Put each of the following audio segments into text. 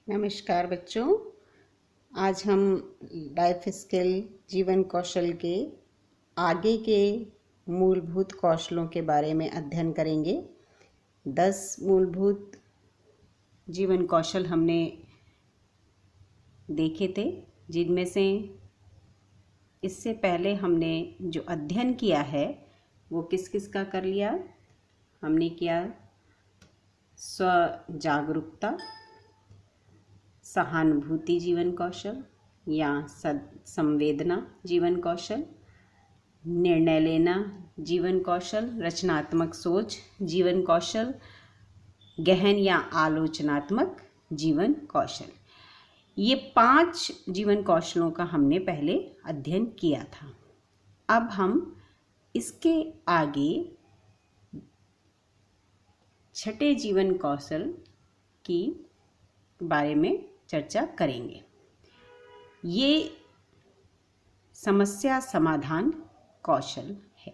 नमस्कार बच्चों। आज हम लाइफ स्किल जीवन कौशल के आगे के मूलभूत कौशलों के बारे में अध्ययन करेंगे। 10 मूलभूत जीवन कौशल हमने देखे थे, जिनमें से इससे पहले हमने जो अध्ययन किया है वो किस किस का कर लिया। हमने किया स्व जागरूकता, सहानुभूति जीवन कौशल या संवेदना जीवन कौशल, निर्णय लेना जीवन कौशल, रचनात्मक सोच जीवन कौशल, गहन या आलोचनात्मक जीवन कौशल। ये 5 जीवन कौशलों का हमने पहले अध्ययन किया था। अब हम इसके आगे छठे जीवन कौशल की बारे में चर्चा करेंगे। ये समस्या समाधान कौशल है।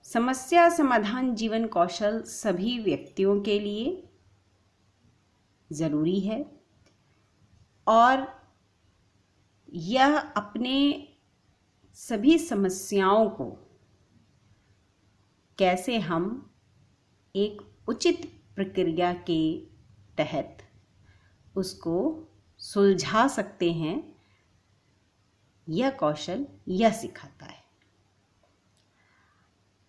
समस्या समाधान जीवन कौशल सभी व्यक्तियों के लिए ज़रूरी है और यह अपने सभी समस्याओं को कैसे हम एक उचित प्रक्रिया के तहत उसको सुलझा सकते हैं, यह कौशल यह सिखाता है।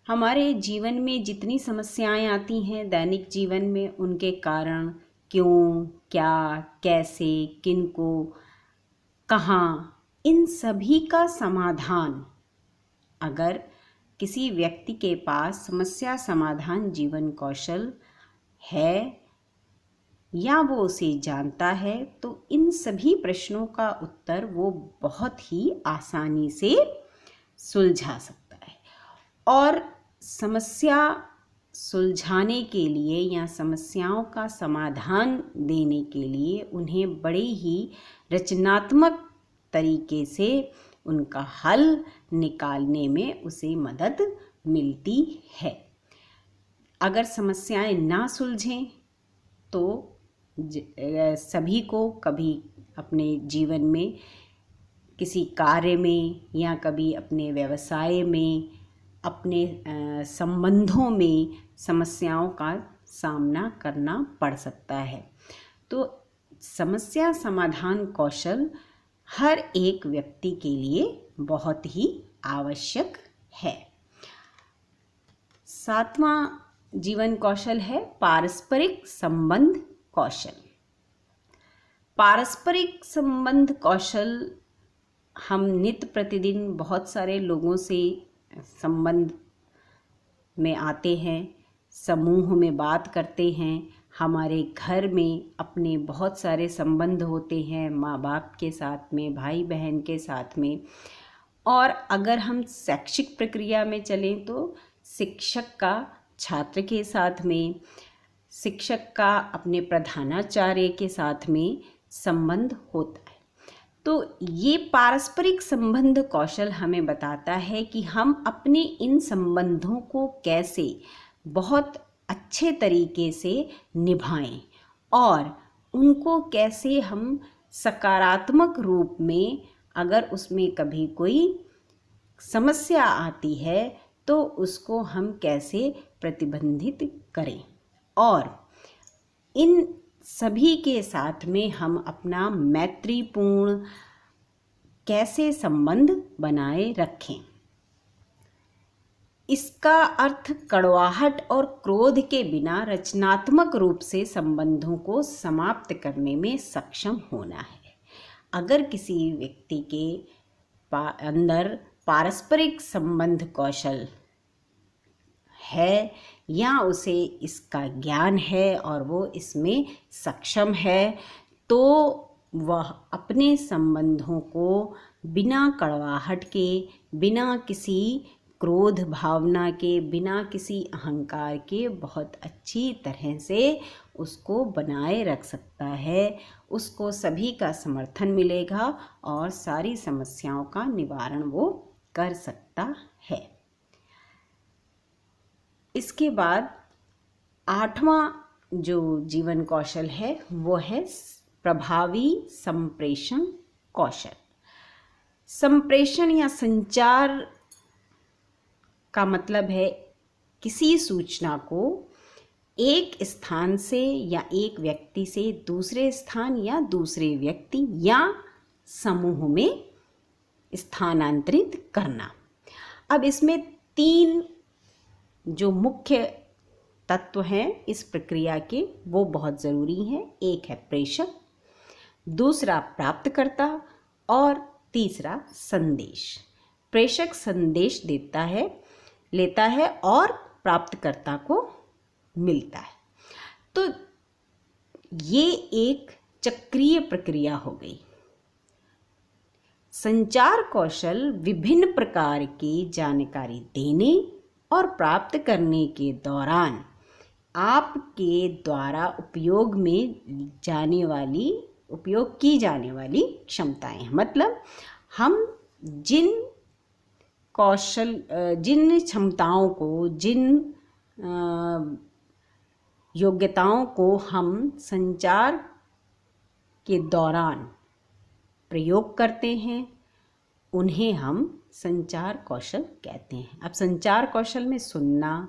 हमारे जीवन में जितनी समस्याएं आती हैं दैनिक जीवन में, उनके कारण, क्यों, क्या, कैसे, किनको, कहाँ, इन सभी का समाधान अगर किसी व्यक्ति के पास समस्या समाधान जीवन कौशल है या वो उसे जानता है तो इन सभी प्रश्नों का उत्तर वो बहुत ही आसानी से सुलझा सकता है। और समस्या सुलझाने के लिए या समस्याओं का समाधान देने के लिए उन्हें बड़े ही रचनात्मक तरीके से उनका हल निकालने में उसे मदद मिलती है। अगर समस्याएं ना सुलझें तो सभी को कभी अपने जीवन में, किसी कार्य में या कभी अपने व्यवसाय में, अपने संबंधों में समस्याओं का सामना करना पड़ सकता है। तो समस्या समाधान कौशल हर एक व्यक्ति के लिए बहुत ही आवश्यक है। 7वां जीवन कौशल है पारस्परिक संबंध कौशल। पारस्परिक संबंध कौशल हम नित्य प्रतिदिन बहुत सारे लोगों से संबंध में आते हैं, समूह में बात करते हैं। हमारे घर में अपने बहुत सारे संबंध होते हैं, माँ बाप के साथ में, भाई बहन के साथ में। और अगर हम शैक्षिक प्रक्रिया में चलें तो शिक्षक का छात्र के साथ में, शिक्षक का अपने प्रधानाचार्य के साथ में संबंध होता है। तो ये पारस्परिक संबंध कौशल हमें बताता है कि हम अपने इन संबंधों को कैसे बहुत अच्छे तरीके से निभाएं और उनको कैसे हम सकारात्मक रूप में, अगर उसमें कभी कोई समस्या आती है तो उसको हम कैसे प्रतिबंधित करें और इन सभी के साथ में हम अपना मैत्रीपूर्ण कैसे संबंध बनाए रखें। इसका अर्थ कड़वाहट और क्रोध के बिना रचनात्मक रूप से संबंधों को समाप्त करने में सक्षम होना है। अगर किसी व्यक्ति के अंदर पारस्परिक संबंध कौशल है या उसे इसका ज्ञान है और वो इसमें सक्षम है तो वह अपने संबंधों को बिना कड़वाहट के, बिना किसी क्रोध भावना के, बिना किसी अहंकार के बहुत अच्छी तरह से उसको बनाए रख सकता है। उसको सभी का समर्थन मिलेगा और सारी समस्याओं का निवारण वो कर सकता है। इसके बाद 8वां जो जीवन कौशल है वो है प्रभावी संप्रेषण कौशल। संप्रेषण या संचार का मतलब है किसी सूचना को एक स्थान से या एक व्यक्ति से दूसरे स्थान या दूसरे व्यक्ति या समूह में स्थानांतरित करना। अब इसमें 3 जो मुख्य तत्व हैं इस प्रक्रिया के वो बहुत ज़रूरी हैं। एक है प्रेषक, दूसरा प्राप्तकर्ता और तीसरा संदेश। प्रेषक संदेश लेता है और प्राप्तकर्ता को मिलता है। तो ये एक चक्रीय प्रक्रिया हो गई। संचार कौशल विभिन्न प्रकार की जानकारी देने और प्राप्त करने के दौरान आपके द्वारा उपयोग की जाने वाली क्षमताएं हैं। मतलब हम जिन क्षमताओं को, जिन योग्यताओं को हम संचार के दौरान प्रयोग करते हैं उन्हें हम संचार कौशल कहते हैं। अब संचार कौशल में सुनना,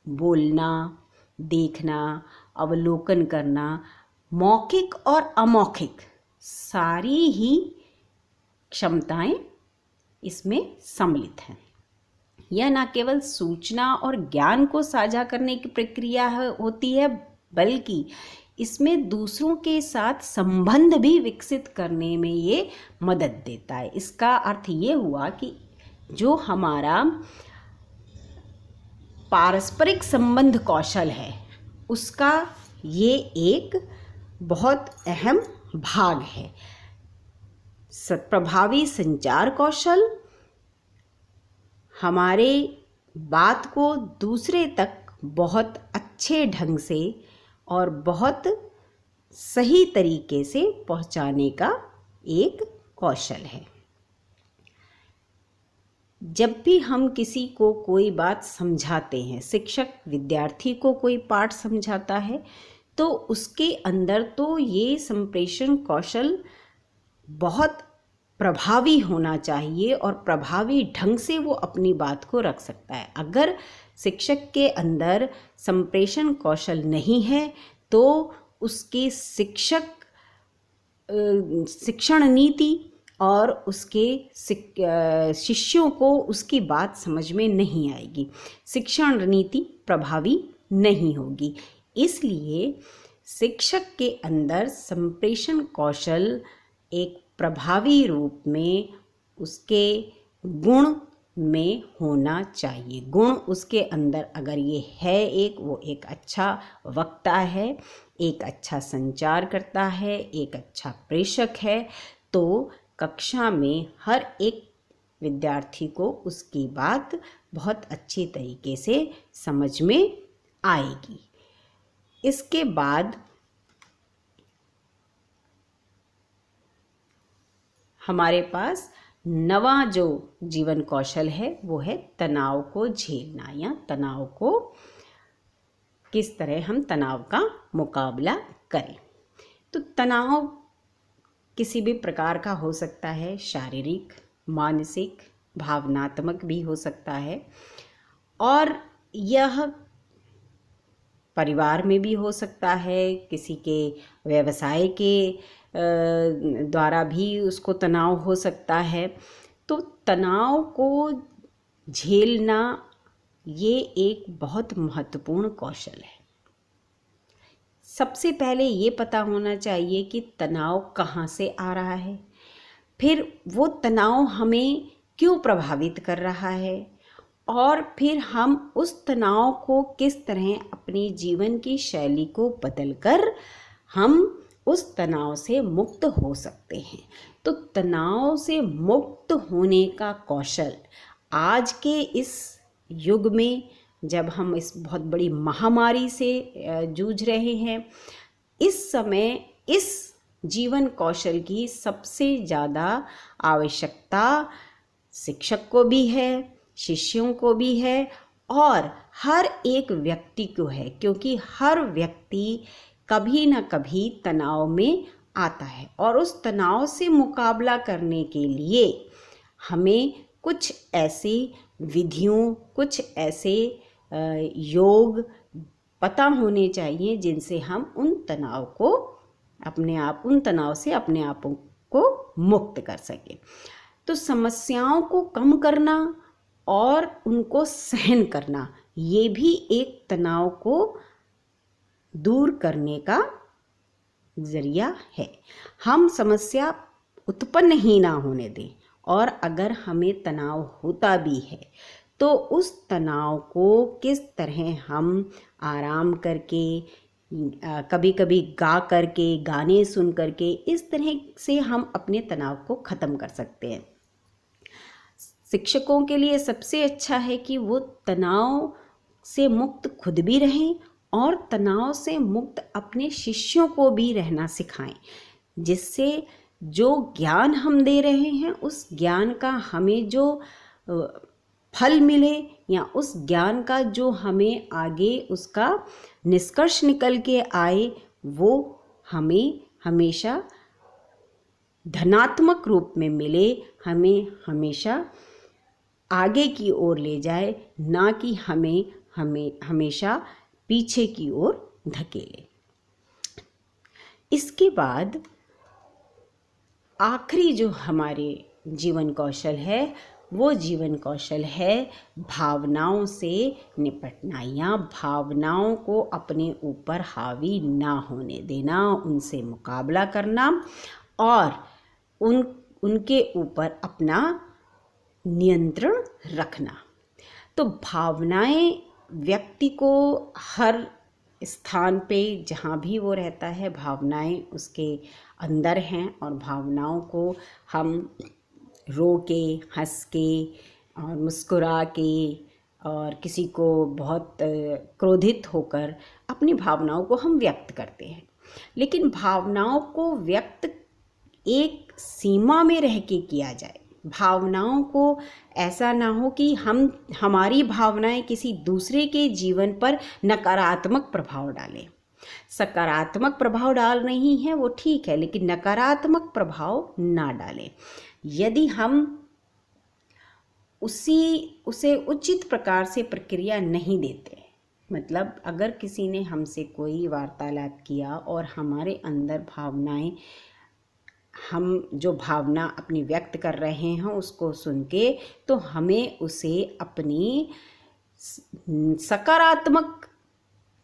बोलना, देखना, अवलोकन करना, मौखिक और अमौखिक सारी ही क्षमताएं इसमें सम्मिलित हैं। यह न केवल सूचना और ज्ञान को साझा करने की प्रक्रिया होती है, बल्कि इसमें दूसरों के साथ संबंध भी विकसित करने में ये मदद देता है। इसका अर्थ ये हुआ कि जो हमारा पारस्परिक संबंध कौशल है उसका ये एक बहुत अहम भाग है। प्रभावी संचार कौशल हमारे बात को दूसरे तक बहुत अच्छे ढंग से और बहुत सही तरीके से पहुंचाने का एक कौशल है। जब भी हम किसी को कोई बात समझाते हैं, शिक्षक विद्यार्थी को कोई पाठ समझाता है, तो उसके अंदर तो ये संप्रेषण कौशल बहुत प्रभावी होना चाहिए और प्रभावी ढंग से वो अपनी बात को रख सकता है। अगर शिक्षक के अंदर संप्रेषण कौशल नहीं है तो उसके शिक्षण नीति और उसके शिष्यों को उसकी बात समझ में नहीं आएगी, शिक्षण नीति प्रभावी नहीं होगी। इसलिए शिक्षक के अंदर संप्रेषण कौशल एक प्रभावी रूप में उसके गुण में होना चाहिए। गुण उसके अंदर अगर ये है, वो एक अच्छा वक्ता है, एक अच्छा संचार करता है, एक अच्छा प्रेषक है, तो कक्षा में हर एक विद्यार्थी को उसकी बात बहुत अच्छी तरीके से समझ में आएगी। इसके बाद हमारे पास नवा जो जीवन कौशल है वो है तनाव को झेलना, या तनाव को किस तरह हम तनाव का मुकाबला करें। तो तनाव किसी भी प्रकार का हो सकता है, शारीरिक, मानसिक, भावनात्मक भी हो सकता है, और यह परिवार में भी हो सकता है, किसी के व्यवसाय के द्वारा भी उसको तनाव हो सकता है। तो तनाव को झेलना ये एक बहुत महत्वपूर्ण कौशल है। सबसे पहले ये पता होना चाहिए कि तनाव कहाँ से आ रहा है, फिर वो तनाव हमें क्यों प्रभावित कर रहा है, और फिर हम उस तनाव को किस तरह अपनी जीवन की शैली को बदलकर हम उस तनाव से मुक्त हो सकते हैं। तो तनाव से मुक्त होने का कौशल आज के इस युग में, जब हम इस बहुत बड़ी महामारी से जूझ रहे हैं, इस समय इस जीवन कौशल की सबसे ज़्यादा आवश्यकता शिक्षक को भी है, शिष्यों को भी है, और हर एक व्यक्ति को है, क्योंकि हर व्यक्ति कभी न कभी तनाव में आता है और उस तनाव से मुकाबला करने के लिए हमें कुछ ऐसी विधियों, कुछ ऐसे योग पता होने चाहिए जिनसे हम उन तनाव से अपने आप को मुक्त कर सकें। तो समस्याओं को कम करना और उनको सहन करना, ये भी एक तनाव को दूर करने का जरिया है। हम समस्या उत्पन्न ही ना होने दें, और अगर हमें तनाव होता भी है तो उस तनाव को किस तरह हम आराम करके, कभी कभी गा करके, गाने सुन करके, इस तरह से हम अपने तनाव को ख़त्म कर सकते हैं। शिक्षकों के लिए सबसे अच्छा है कि वो तनाव से मुक्त खुद भी रहें और तनाव से मुक्त अपने शिष्यों को भी रहना सिखाएं, जिससे जो ज्ञान हम दे रहे हैं उस ज्ञान का हमें जो फल मिले, या उस ज्ञान का जो हमें आगे उसका निष्कर्ष निकल के आए, वो हमें हमेशा धनात्मक रूप में मिले, हमें हमेशा आगे की ओर ले जाए, ना कि हमें हमेशा पीछे की ओर धकेले। इसके बाद आखिरी जो हमारे जीवन कौशल है वो जीवन कौशल है भावनाओं से निपटना, या भावनाओं को अपने ऊपर हावी ना होने देना, उनसे मुकाबला करना और उनके ऊपर अपना नियंत्रण रखना। तो भावनाएं व्यक्ति को हर स्थान पे जहाँ भी वो रहता है, भावनाएं उसके अंदर हैं, और भावनाओं को हम रो के, हंस के और मुस्कुरा के और किसी को बहुत क्रोधित होकर अपनी भावनाओं को हम व्यक्त करते हैं। लेकिन भावनाओं को व्यक्त एक सीमा में रह के किया जाए। भावनाओं को ऐसा ना हो कि हमारी भावनाएं किसी दूसरे के जीवन पर नकारात्मक प्रभाव डालें। सकारात्मक प्रभाव डाल रही हैं वो ठीक है, लेकिन नकारात्मक प्रभाव ना डालें। यदि हम उसे उचित प्रकार से प्रक्रिया नहीं देते, मतलब अगर किसी ने हमसे कोई वार्तालाप किया और हमारे अंदर भावनाएं, हम जो भावना अपनी व्यक्त कर रहे हैं उसको सुन के, तो हमें उसे अपनी सकारात्मक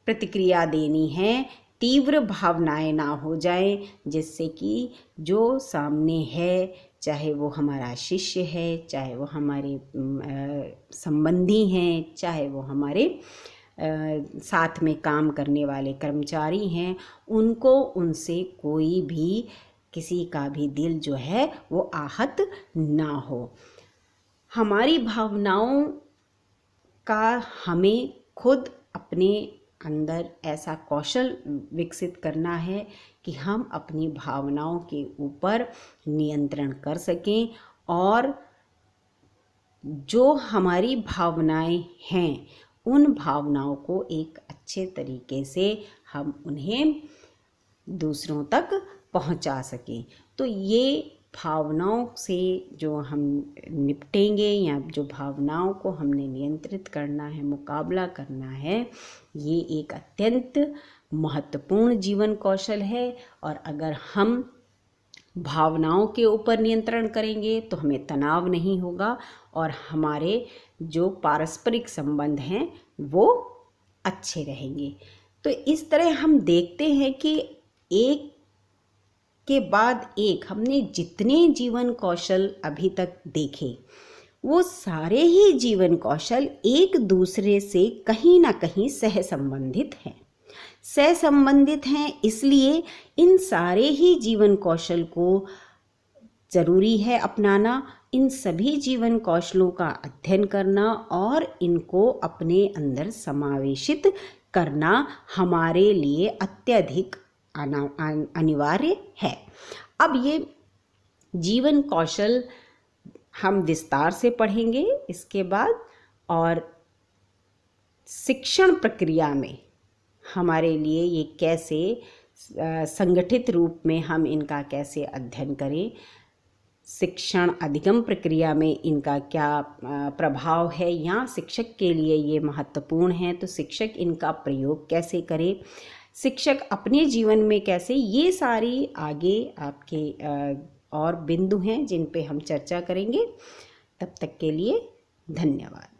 प्रतिक्रिया देनी है, तीव्र भावनाएं ना हो जाए, जिससे कि जो सामने है, चाहे वो हमारा शिष्य है, चाहे वो हमारे संबंधी हैं, चाहे वो हमारे साथ में काम करने वाले कर्मचारी हैं, उनको उनसे कोई भी, किसी का भी दिल जो है वो आहत ना हो। हमारी भावनाओं का हमें खुद अपने अंदर ऐसा कौशल विकसित करना है कि हम अपनी भावनाओं के ऊपर नियंत्रण कर सकें, और जो हमारी भावनाएं हैं उन भावनाओं को एक अच्छे तरीके से हम उन्हें दूसरों तक पहुंचा सकें। तो ये भावनाओं से जो हम निपटेंगे, या जो भावनाओं को हमने नियंत्रित करना है, मुकाबला करना है, ये एक अत्यंत महत्वपूर्ण जीवन कौशल है। और अगर हम भावनाओं के ऊपर नियंत्रण करेंगे तो हमें तनाव नहीं होगा, और हमारे जो पारस्परिक संबंध हैं वो अच्छे रहेंगे। तो इस तरह हम देखते हैं कि एक के बाद एक हमने जितने जीवन कौशल अभी तक देखे, वो सारे ही जीवन कौशल एक दूसरे से कहीं ना कहीं सहसंबंधित हैं। इसलिए इन सारे ही जीवन कौशल को ज़रूरी है अपनाना, इन सभी जीवन कौशलों का अध्ययन करना और इनको अपने अंदर समावेशित करना हमारे लिए अत्यधिक अनिवार्य है। अब ये जीवन कौशल हम विस्तार से पढ़ेंगे इसके बाद, और शिक्षण प्रक्रिया में हमारे लिए ये कैसे संगठित रूप में हम इनका कैसे अध्ययन करें, शिक्षण अधिगम प्रक्रिया में इनका क्या प्रभाव है या शिक्षक के लिए ये महत्वपूर्ण है, तो शिक्षक इनका प्रयोग कैसे करें, शिक्षक अपने जीवन में कैसे, ये सारी आगे आपके और बिंदु हैं जिन पे हम चर्चा करेंगे। तब तक के लिए धन्यवाद।